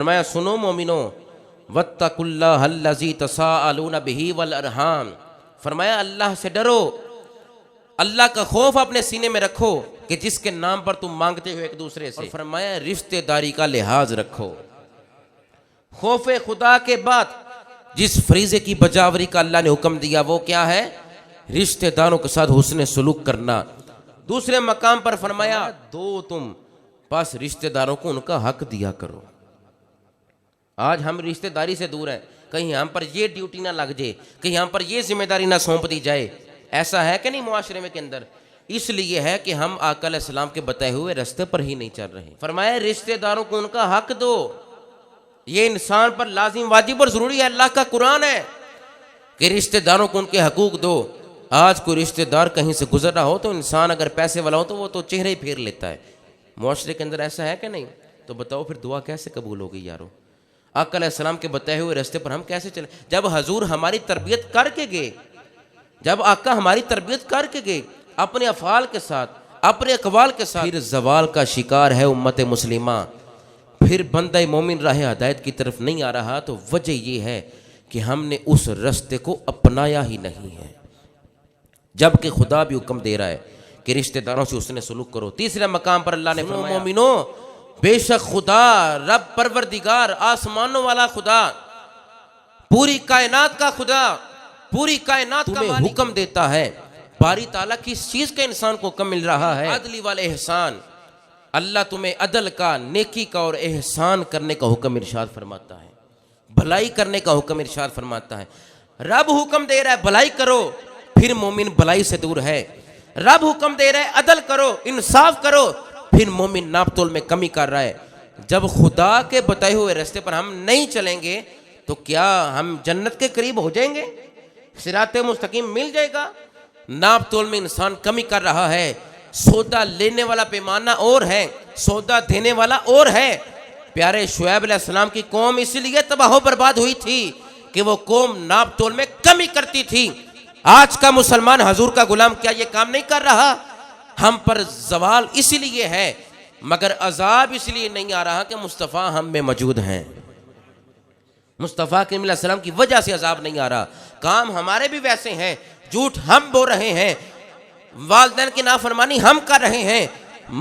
فرمایا سنو مومنو واتقوا اللہ الذی تساءلون بہ والارحام، فرمایا اللہ سے ڈرو، اللہ کا خوف اپنے سینے میں رکھو کہ جس کے نام پر تم مانگتے ہو ایک دوسرے سے، اور فرمایا رشتہ داری کا لحاظ رکھو۔ خوف خدا کے بعد جس فریضے کی بجاوری کا اللہ نے حکم دیا وہ کیا ہے؟ رشتہ داروں کے ساتھ حسن سلوک کرنا۔ دوسرے مقام پر فرمایا دو تم پس رشتہ داروں کو ان کا حق دیا کرو۔ آج ہم رشتہ داری سے دور ہیں، کہیں ہم پر یہ ڈیوٹی نہ لگ جائے، کہیں ہم پر یہ ذمہ داری نہ سونپ دی جائے، ایسا ہے کہ نہیں معاشرے میں کے اندر؟ اس لیے ہے کہ ہم آقا علیہ السلام کے بتائے ہوئے راستے پر ہی نہیں چل رہے۔ فرمایا رشتہ داروں کو ان کا حق دو، یہ انسان پر لازم واجب اور ضروری ہے، اللہ کا قرآن ہے کہ رشتہ داروں کو ان کے حقوق دو۔ آج کوئی رشتہ دار کہیں سے گزر رہا ہو تو انسان اگر پیسے والا ہو تو وہ تو چہرے ہی پھیر لیتا ہے، معاشرے کے اندر ایسا ہے کہ نہیں؟ تو بتاؤ پھر دعا کیسے قبول ہوگی یارو؟ آقا علیہ السلام کے بتائے ہوئے راستے پر ہم کیسے چلیں؟ جب حضور ہماری تربیت کر کے گئے، جب آقا ہماری تربیت کر کے گئے اپنے افعال کے ساتھ، اپنے اقوال کے ساتھ، پھر زوال کا شکار ہے امت مسلمہ، پھر بندہ مومن راہ ہدایت کی طرف نہیں آ رہا، تو وجہ یہ ہے کہ ہم نے اس راستے کو اپنایا ہی نہیں ہے، جبکہ خدا بھی حکم دے رہا ہے کہ رشتہ داروں سے اس نے سلوک کرو۔ تیسرے مقام پر اللہ نے فرمایا مومنو بے شک خدا رب پروردگار آسمانوں والا خدا، پوری کائنات کا خدا، پوری کائنات کا مالک حکم دیتا ہے۔ باری تعالیٰ کس چیز کا انسان کو حکم مل رہا ہے؟ عدل والے احسان، اللہ تمہیں عدل کا، نیکی کا اور احسان کرنے کا حکم ارشاد فرماتا ہے، بھلائی کرنے کا حکم ارشاد فرماتا ہے۔ رب حکم دے رہا ہے بھلائی کرو، پھر مومن بھلائی سے دور ہے۔ رب حکم دے رہا ہے عدل کرو، انصاف کرو، پھر مومن ناپ تول میں کمی کر رہا ہے۔ جب خدا کے بتائے ہوئے راستے پر ہم نہیں چلیں گے تو کیا ہم جنت کے قریب ہو جائیں گے؟ صراط مستقیم مل جائے گا؟ ناپ تول میں انسان کمی کر رہا ہے، سودا لینے والا پیمانہ اور ہے، سودا دینے والا اور ہے۔ پیارے شعیب علیہ السلام کی قوم اس لیے تباہ و برباد ہوئی تھی کہ وہ قوم ناپ تول میں کمی کرتی تھی۔ آج کا مسلمان حضور کا غلام کیا یہ کام نہیں کر رہا؟ ہم پر زوال اس لیے ہے، مگر عذاب اس لیے نہیں آ رہا کہ مصطفیٰ ہم میں موجود ہیں۔ مصطفیٰ کریم علیہ السلام کی وجہ سے عذاب نہیں آ رہا۔ کام ہمارے بھی ویسے ہیں، جھوٹ ہم بول رہے ہیں، والدین کی نافرمانی ہم کر رہے ہیں،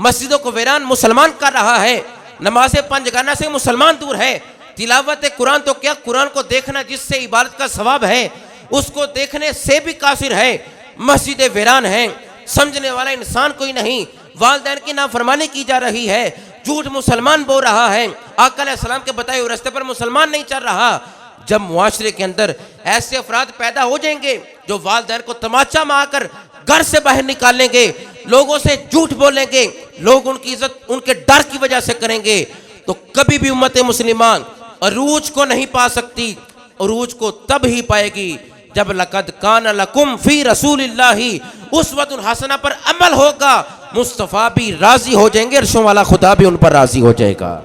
مسجدوں کو ویران مسلمان کر رہا ہے، نماز پنجگانہ سے مسلمان دور ہے، تلاوت قرآن تو کیا قرآن کو دیکھنا جس سے عبادت کا ثواب ہے اس کو دیکھنے سے بھی کافر ہے، مسجدیں ویران ہیں، سمجھنے والا انسان کوئی نہیں، والدین کی نافرمانی کی جا رہی ہے، جھوٹ مسلمان بول رہا ہے، آقا علیہ السلام کے بتائے ہوئے راستے پر مسلمان نہیں چل رہا۔ جب معاشرے کے اندر ایسے افراد پیدا ہو جائیں گے جو والدین کو تماچا مار کر گھر سے باہر نکالیں گے، لوگوں سے جھوٹ بولیں گے، لوگ ان کی عزت ان کے ڈر کی وجہ سے کریں گے، تو کبھی بھی امت مسلمان عروج کو نہیں پا سکتی۔ عروج کو تب ہی پائے گی جب لقد کان لکم فی رسول اللہ اسوۃ حسنہ پر عمل ہوگا، مصطفیٰ بھی راضی ہو جائیں گے، عرشوں والا خدا بھی ان پر راضی ہو جائے گا۔